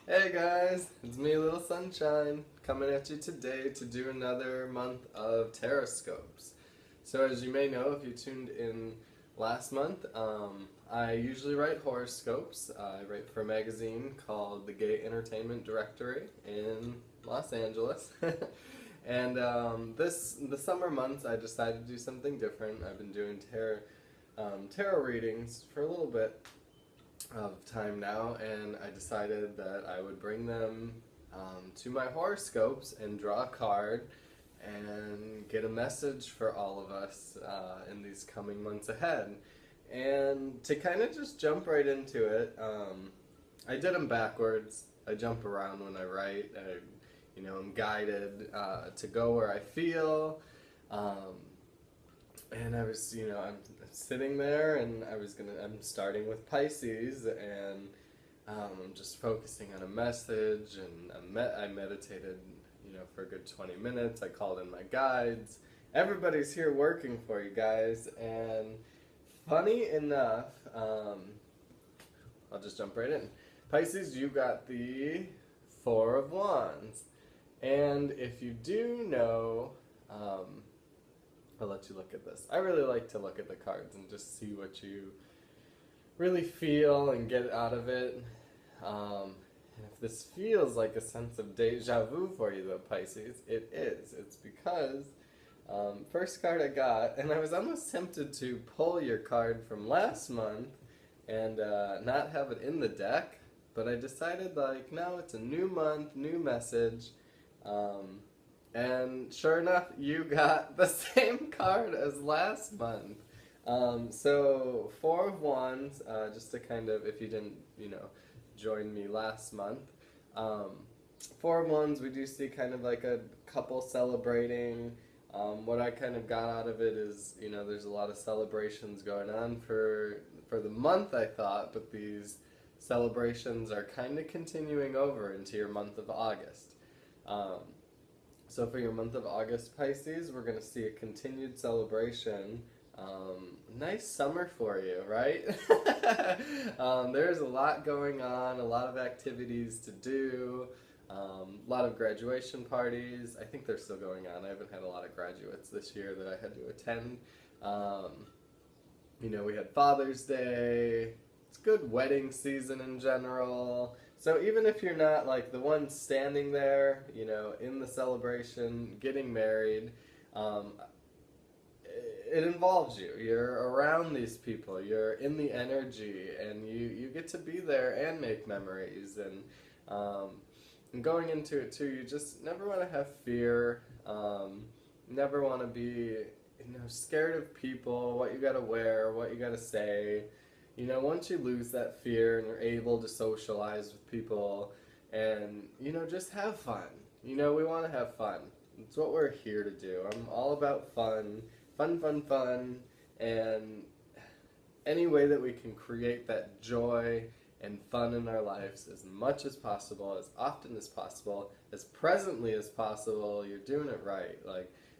Hey guys, it's me, Little Sunshine, coming at you today to do another month of horoscopes. So, as you may know, if you tuned in last month, I usually write horoscopes. I write for a magazine called the Gay Entertainment Directory in Los Angeles. And the summer months, I decided to do something different. I've been doing tarot readings for a little bit of time now, and I decided that I would bring them to my horoscopes and draw a card and get a message for all of us in these coming months ahead. And to kind of just jump right into it, I did them backwards. I jump around when I write. I'm guided to go where I feel. And I'm sitting there, and I'm starting with Pisces, and I'm just focusing on a message, and I meditated, for a good 20 minutes. I called in my guides. Everybody's here working for you guys, and funny enough, I'll just jump right in. Pisces, you got the Four of Wands, and if you do know, I'll let you look at this. I really like to look at the cards and just see what you really feel and get out of it. And if this feels like a sense of deja vu for you, though, Pisces, it is. It's because first card I got, and I was almost tempted to pull your card from last month and not have it in the deck, but I decided, no, it's a new month, new message. And sure enough, you got the same card as last month. So Four of Wands, just to kind of, if you didn't, join me last month. Four of Wands, we do see kind of like a couple celebrating. What I kind of got out of it is, there's a lot of celebrations going on for the month, I thought, but these celebrations are kind of continuing over into your month of August. So for your month of August, Pisces, we're going to see a continued celebration. Nice summer for you, right? There's a lot going on, a lot of activities to do, a lot of graduation parties. I think they're still going on. I haven't had a lot of graduates this year that I had to attend. We had Father's Day. It's good wedding season in general. So even if you're not like the one standing there, in the celebration, getting married, it involves you. You're around these people. You're in the energy, and you get to be there and make memories. And going into it too, you just never want to have fear. Never want to be, scared of people, what you got to wear, what you got to say. Once you lose that fear and you're able to socialize with people and, just have fun. We want to have fun. It's what we're here to do. I'm all about fun, and any way that we can create that joy and fun in our lives as much as possible, as often as possible, as presently as possible, you're doing it right.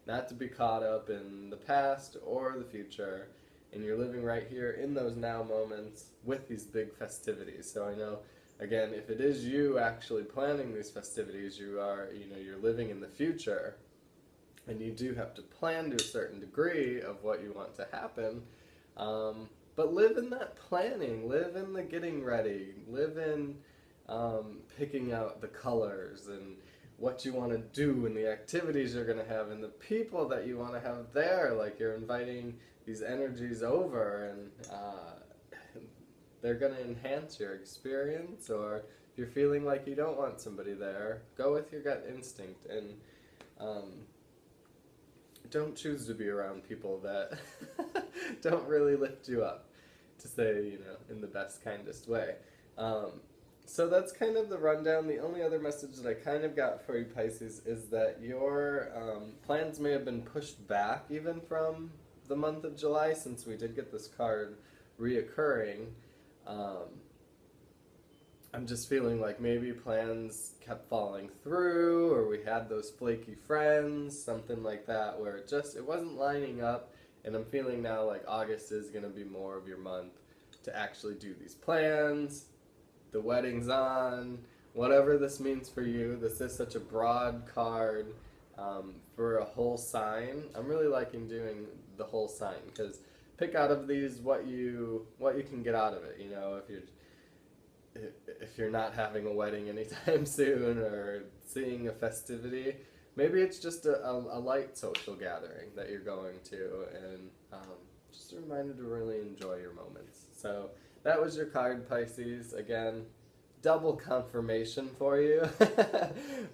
Not to be caught up in the past or the future. And you're living right here in those now moments with these big festivities. So I know, again, if it is you actually planning these festivities, you are, you're living in the future, and you do have to plan to a certain degree of what you want to happen. But live in that planning, live in the getting ready, live in picking out the colors and what you want to do and the activities you're going to have and the people that you want to have there. Like, you're inviting these energies over, and they're going to enhance your experience. Or if you're feeling like you don't want somebody there, go with your gut instinct, and don't choose to be around people that don't really lift you up, to say, in the best, kindest way. So that's kind of the rundown. The only other message that I kind of got for you, Pisces, is that your plans may have been pushed back even from the month of July, since we did get this card reoccurring. I'm just feeling like maybe plans kept falling through, or we had those flaky friends, something like that, where it wasn't lining up. And I'm feeling now like August is going to be more of your month to actually do these plans. The wedding's on, whatever this means for you. This is such a broad card for a whole sign. I'm really liking doing the whole sign because pick out of these what you can get out of it. You know, if you're not having a wedding anytime soon or seeing a festivity, maybe it's just a light social gathering that you're going to, and just a reminder to really enjoy your moments. So that was your card, Pisces. Again, double confirmation for you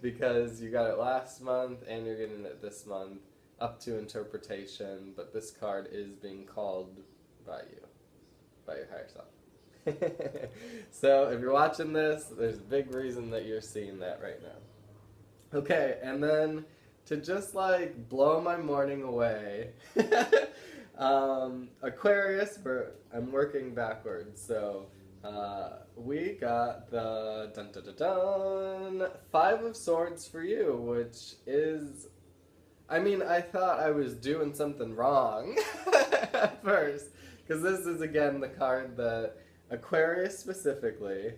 because you got it last month and you're getting it this month, up to interpretation, but this card is being called by you, by your higher self. So if you're watching this, there's a big reason that you're seeing that right now. Okay, and then to just like blow my morning away, Aquarius, I'm working backwards, so we got the dun dun dun dun Five of Swords for you, which is, I mean, I thought I was doing something wrong at first, because this is again the card that Aquarius specifically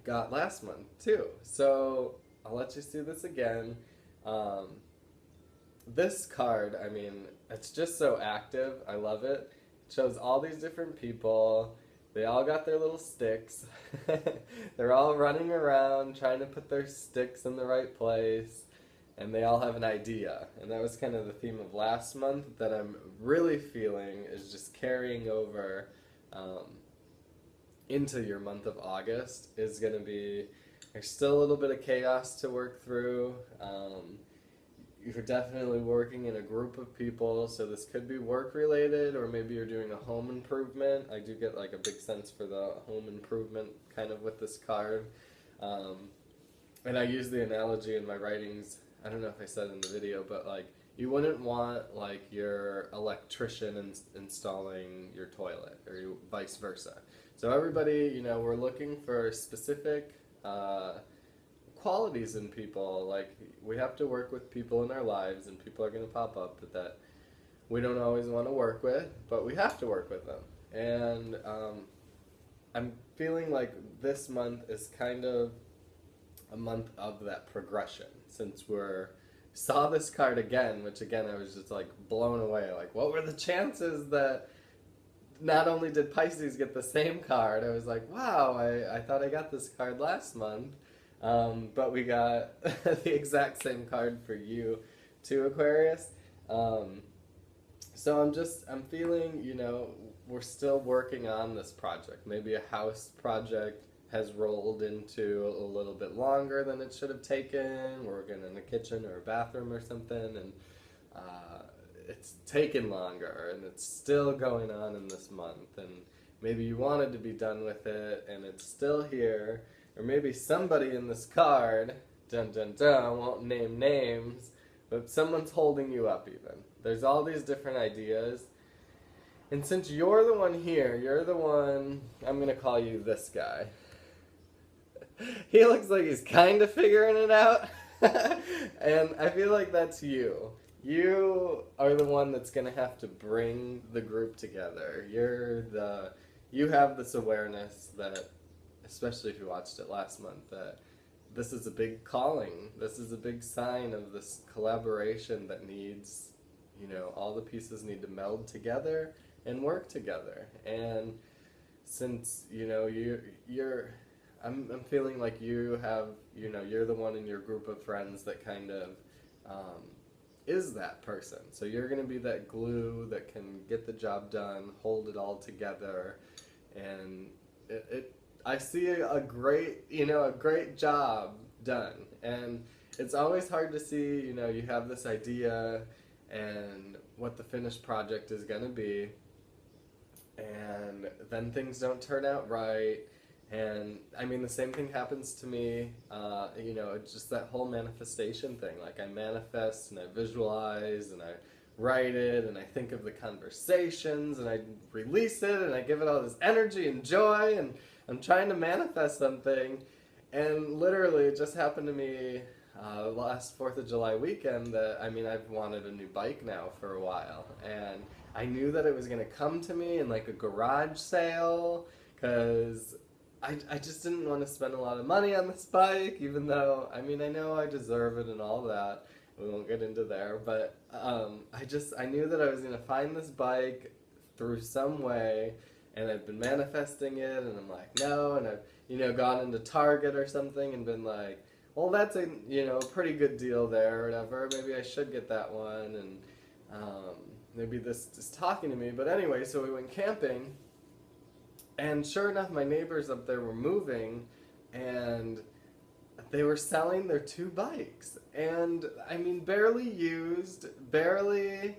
got last month too. So I'll let you see this again. This card, I mean, it's just so active. I love it. It shows all these different people. They all got their little sticks. They're all running around trying to put their sticks in the right place. And they all have an idea. And that was kind of the theme of last month that I'm really feeling is just carrying over into your month of August. Is going to be, there's still a little bit of chaos to work through. You're definitely working in a group of people, so this could be work related, or maybe you're doing a home improvement. I do get like a big sense for the home improvement kind of with this card. And I use the analogy in my writings, I don't know if I said in the video, but like you wouldn't want like your electrician installing your toilet, or vice versa. So everybody, you know, we're looking for specific qualities in people. Like we have to work with people in our lives, and people are going to pop up that we don't always want to work with, but we have to work with them. And I'm feeling like this month is kind of a month of that progression, since saw this card again, which again I was just like blown away. Like, what were the chances that not only did Pisces get the same card, I was like, wow, I thought I got this card last month. But we got the exact same card for you too, Aquarius. So I'm feeling, you know, we're still working on this project. Maybe a house project has rolled into a little bit longer than it should have taken. We're working in a kitchen or a bathroom or something, and it's taken longer, and it's still going on in this month. And maybe you wanted to be done with it, and it's still here. Or maybe somebody in this card, dun dun dun, I won't name names, but someone's holding you up even. There's all these different ideas. And since you're the one here, you're the one, I'm going to call you this guy. He looks like he's kind of figuring it out. And I feel like that's you. You are the one that's going to have to bring the group together. You have this awareness that, especially if you watched it last month, that this is a big calling. This is a big sign of this collaboration that needs, you know, all the pieces need to meld together and work together. And since, you know, I'm feeling like you have, you know, you're the one in your group of friends that kind of is that person. So you're going to be that glue that can get the job done, hold it all together, and I see a great, you know, a great job done. And it's always hard to see, you know, you have this idea and what the finished project is going to be, and then things don't turn out right. And I mean, the same thing happens to me, you know, it's just that whole manifestation thing. Like I manifest and I visualize and I write it and I think of the conversations and I release it and I give it all this energy and joy, and I'm trying to manifest something, and literally it just happened to me last 4th of July weekend that, I mean, I've wanted a new bike now for a while, and I knew that it was going to come to me in like a garage sale, because I just didn't want to spend a lot of money on this bike, even though, I mean, I know I deserve it and all that. We won't get into there, but I knew that I was going to find this bike through some way, and I've been manifesting it, and I'm like, no, and I've, gone into Target or something and been like, well, that's a, pretty good deal there or whatever. Maybe I should get that one, and maybe this is talking to me. But anyway, so we went camping, and sure enough, my neighbors up there were moving, and they were selling their 2 bikes. And, I mean, barely used, barely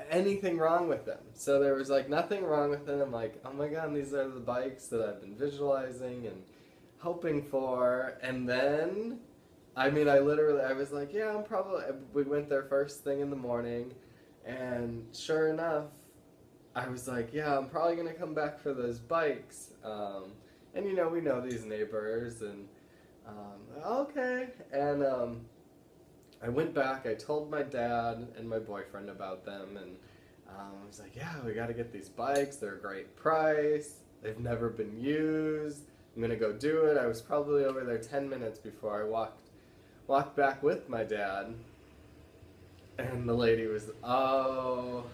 anything wrong with them. So there was, like, nothing wrong with them. I'm like, oh my god, these are the bikes that I've been visualizing and hoping for. And then, I mean, I was like, yeah, we went there first thing in the morning, and sure enough, I was like, yeah, I'm probably going to come back for those bikes. And, we know these neighbors, and, okay. And, I went back, I told my dad and my boyfriend about them, and, I was like, yeah, we got to get these bikes. They're a great price. They've never been used. I'm going to go do it. I was probably over there 10 minutes before I walked back with my dad. And the lady was, oh,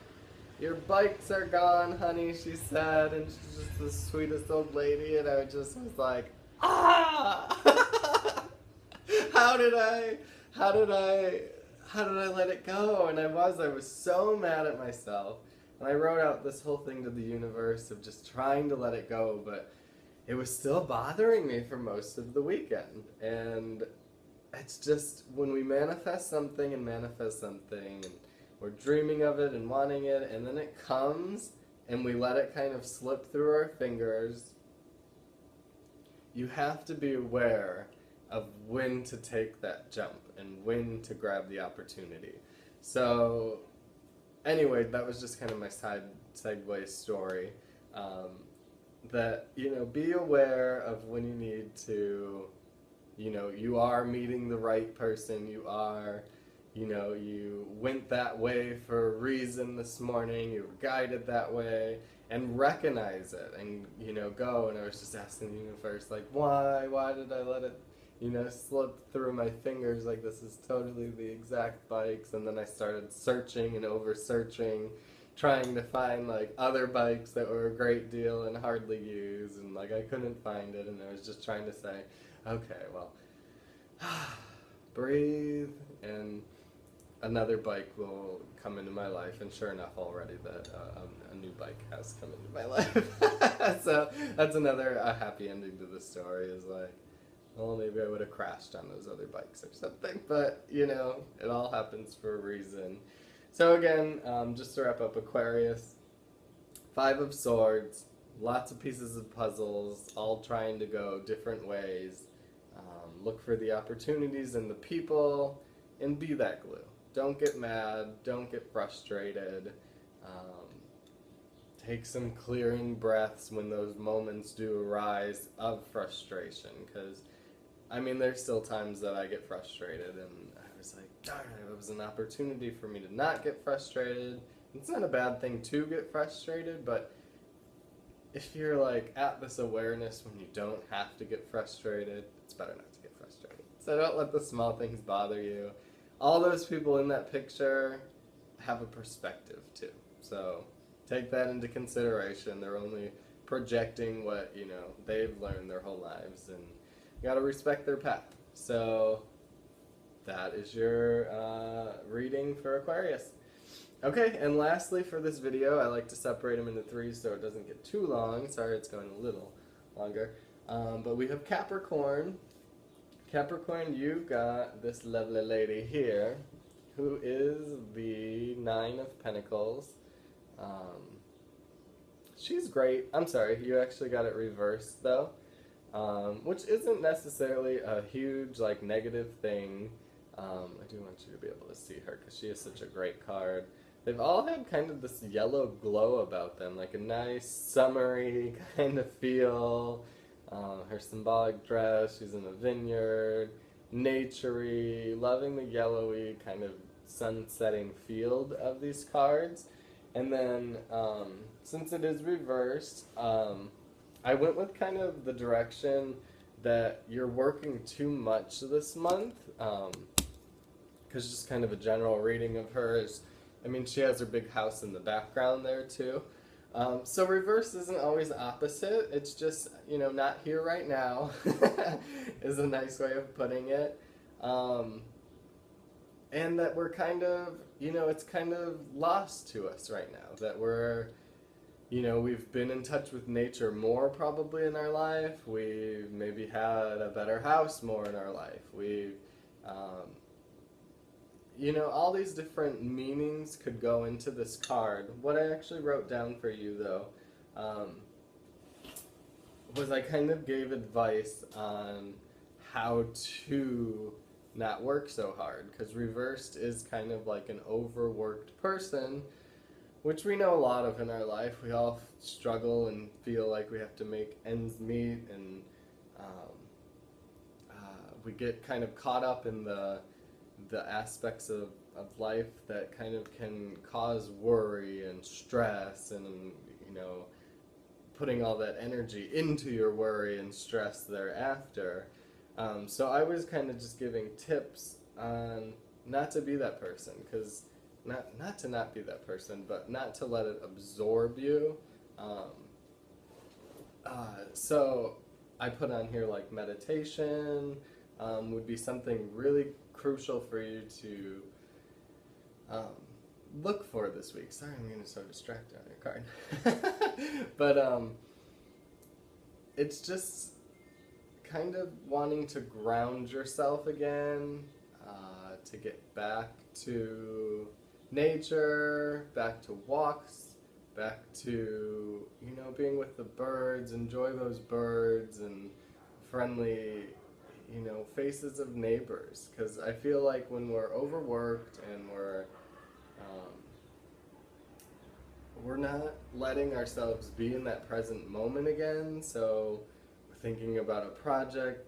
your bikes are gone, honey, she said, and she's just the sweetest old lady, and I just was like, ah! How did I let it go? And I was so mad at myself, and I wrote out this whole thing to the universe of just trying to let it go, but it was still bothering me for most of the weekend. And it's just, when we manifest something and we're dreaming of it and wanting it, and then it comes, and we let it kind of slip through our fingers, you have to be aware of when to take that jump and when to grab the opportunity. So, anyway, that was just kind of my segue story. That, be aware of when you need to, you are meeting the right person, you went that way for a reason this morning, you were guided that way, and recognize it, and, go. And I was just asking the universe, like, why did I let it, slip through my fingers? Like, this is totally the exact bikes. And then I started searching and over-searching, trying to find, like, other bikes that were a great deal and hardly used, and, like, I couldn't find it, and I was just trying to say, okay, well, breathe, and another bike will come into my life. And sure enough, already a new bike has come into my life. So that's another happy ending to the story, is like, well, maybe I would have crashed on those other bikes or something, but, it all happens for a reason. So again, just to wrap up, Aquarius, 5 of Swords, lots of pieces of puzzles, all trying to go different ways. Look for the opportunities and the people, and be that glue. Don't get mad, don't get frustrated. Take some clearing breaths when those moments do arise of frustration, because, I mean, there's still times that I get frustrated, and I was like, darn it, it was an opportunity for me to not get frustrated. It's not a bad thing to get frustrated, but if you're, like, at this awareness when you don't have to get frustrated, it's better not to get frustrated. So don't let the small things bother you. All those people in that picture have a perspective, too. So take that into consideration. They're only projecting what, they've learned their whole lives, and you gotta respect their path. So that is your reading for Aquarius. Okay, and lastly for this video, I like to separate them into 3 so it doesn't get too long. Sorry, it's going a little longer. But we have Capricorn. Capricorn, you've got this lovely lady here, who is the 9 of Pentacles. She's great. I'm sorry, you actually got it reversed, though. Which isn't necessarily a huge, like, negative thing. I do want you to be able to see her, because she is such a great card. They've all had kind of this yellow glow about them, like a nice, summery kind of feel. Her symbolic dress, she's in a vineyard, nature-y, loving the yellowy kind of sun-setting field of these cards. And then, since it is reversed, I went with kind of the direction that you're working too much this month, because just kind of a general reading of her is, I mean, she has her big house in the background there too. So reverse isn't always opposite. It's just, not here right now is a nice way of putting it. And that we're kind of, it's kind of lost to us right now. That we're, we've been in touch with nature more probably in our life. We've maybe had a better house more in our life. We've, all these different meanings could go into this card. What I actually wrote down for you, though, was I kind of gave advice on how to not work so hard, because reversed is kind of like an overworked person, which we know a lot of in our life. We all struggle and feel like we have to make ends meet, and we get kind of caught up in the aspects of life that kind of can cause worry and stress, and putting all that energy into your worry and stress thereafter. So I was kind of just giving tips on not to be that person, because not to not be that person, but not to let it absorb you. So I put on here like meditation would be something really crucial for you to look for this week. Sorry, I'm getting so distracted on your card. But it's just kind of wanting to ground yourself again, to get back to nature, back to walks, back to, being with the birds, enjoy those birds and friendly, faces of neighbors. Because I feel like when we're overworked and we're not letting ourselves be in that present moment again, so we're thinking about a project,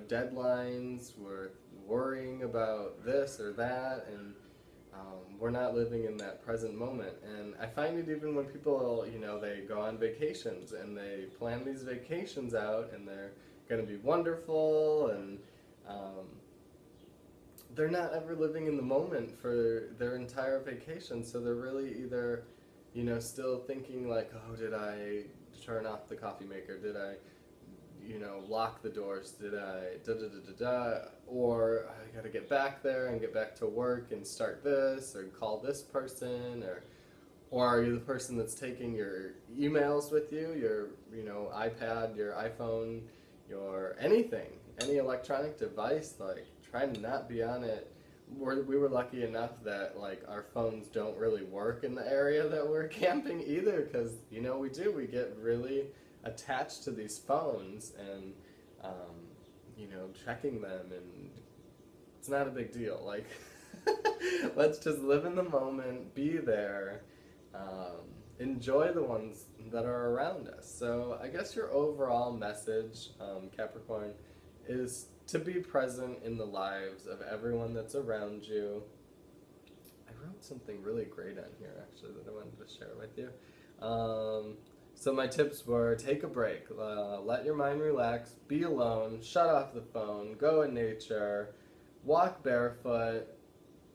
deadlines, we're worrying about this or that, and we're not living in that present moment. And I find it even when people, they go on vacations and they plan these vacations out and they're going to be wonderful, and they're not ever living in the moment for their entire vacation. So they're really either, still thinking like, oh, did I turn off the coffee maker? Did I, lock the doors? Did I da-da-da-da-da? Or I gotta get back there and get back to work and start this, or call this person, or are you the person that's taking your emails with you, your, iPad, your iPhone, your anything, any electronic device, like, try to not be on it. We were lucky enough that, like, our phones don't really work in the area that we're camping either, because, we get really attached to these phones and, checking them, and it's not a big deal. Like, let's just live in the moment, be there, enjoy the ones that are around us. So I guess your overall message, Capricorn, is to be present in the lives of everyone that's around you. I wrote something really great on here, actually, that I wanted to share with you. So my tips were: take a break, let your mind relax, be alone, shut off the phone, go in nature, walk barefoot,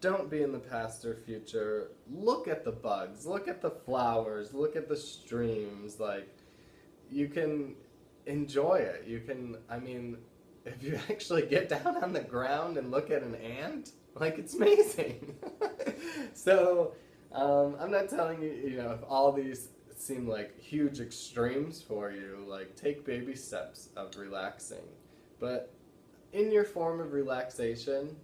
don't be in the past or future, look at the bugs, look at the flowers, look at the streams. Like, you can enjoy it. You can, if you actually get down on the ground and look at an ant, like, it's amazing. So, I'm not telling you, if all these seem like huge extremes for you, like, take baby steps of relaxing. But in your form of relaxation,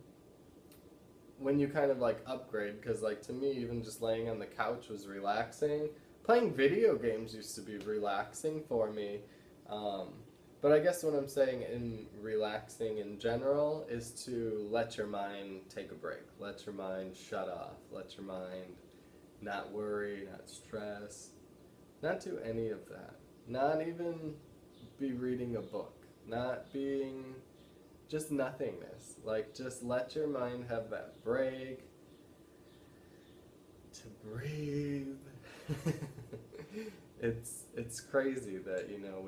when you kind of like upgrade, because like to me, even just laying on the couch was relaxing. Playing video games used to be relaxing for me. But I guess what I'm saying in relaxing in general is to let your mind take a break. Let your mind shut off. Let your mind not worry, not stress, not do any of that. Not even be reading a book. Not being just nothingness. Like, just let your mind have that break to breathe it's crazy that, you know,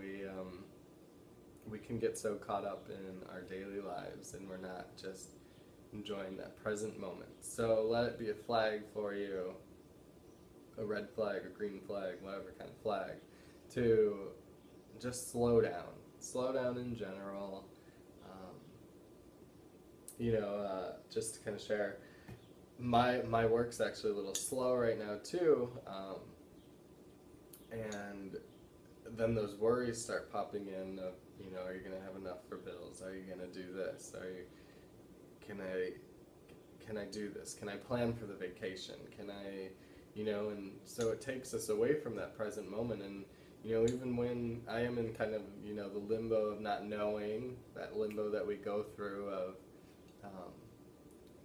we can get so caught up in our daily lives and we're not just enjoying that present moment. So let it be a flag for you, a red flag, a green flag, whatever kind of flag, to just slow down. Slow down in general. Just to kind of share, my work's actually a little slow right now too, and then those worries start popping in of, you know, are you going to have enough for bills? Are you going to do this? Can I do this? Can I plan for the vacation? Can I, you know, and so it takes us away from that present moment. And, you know, even when I am in kind of, you know, the limbo of not knowing, that limbo that we go through of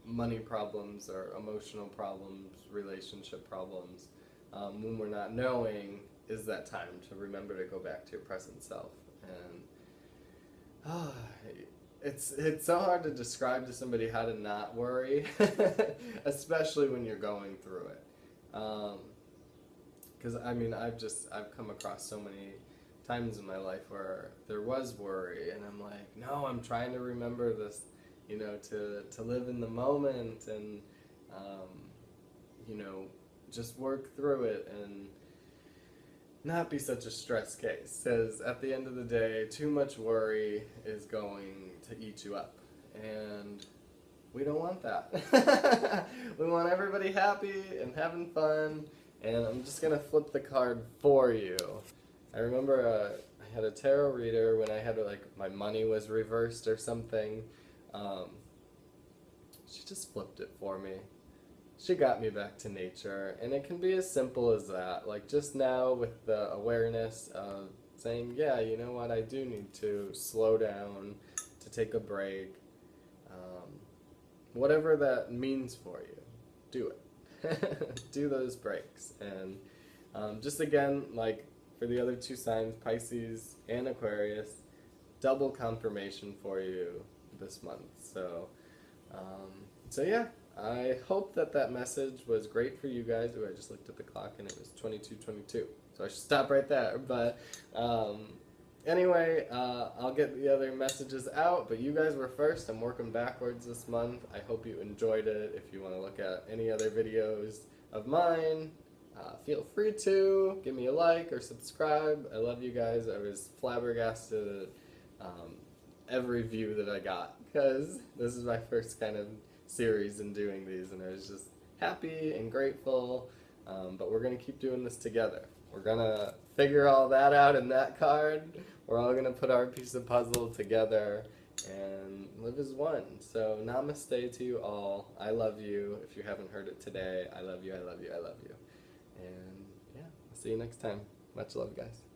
money problems or emotional problems, relationship problems, when we're not knowing, is that time to remember to go back to your present self. And it's so hard to describe to somebody how to not worry, especially when you're going through it. Because I mean, I've come across so many times in my life where there was worry, and I'm like, no, I'm trying to remember this, you know, to live in the moment and, you know, just work through it and not be such a stress case. Because at the end of the day, too much worry is going to eat you up. And we don't want that. We want everybody happy and having fun. And I'm just going to flip the card for you. I remember I had a tarot reader when I had, like, my money was reversed or something. She just flipped it for me. She got me back to nature, and it can be as simple as that. Like just now with the awareness of saying, yeah, you know what, I do need to slow down, to take a break. Whatever that means for you, do it. Do those breaks. And just again, like for the other two signs, Pisces and Aquarius, double confirmation for you this month. So yeah, I hope that message was great for you guys. Ooh, I just looked at the clock and it was 22:22, so I should stop right there. But anyway, I'll get the other messages out, but you guys were first. I'm working backwards this month. I hope you enjoyed it. If you want to look at any other videos of mine, feel free to give me a like or subscribe. I love you guys. I was flabbergasted at every view that I got, because this is my first kind of series in doing these, and I was just happy and grateful. But we're going to keep doing this together. We're going to figure all that out in that card. We're all going to put our piece of puzzle together and live as one. So namaste to you all. I love you. If you haven't heard it today, I love you, I love you, I love you. And yeah, I'll see you next time. Much love, guys.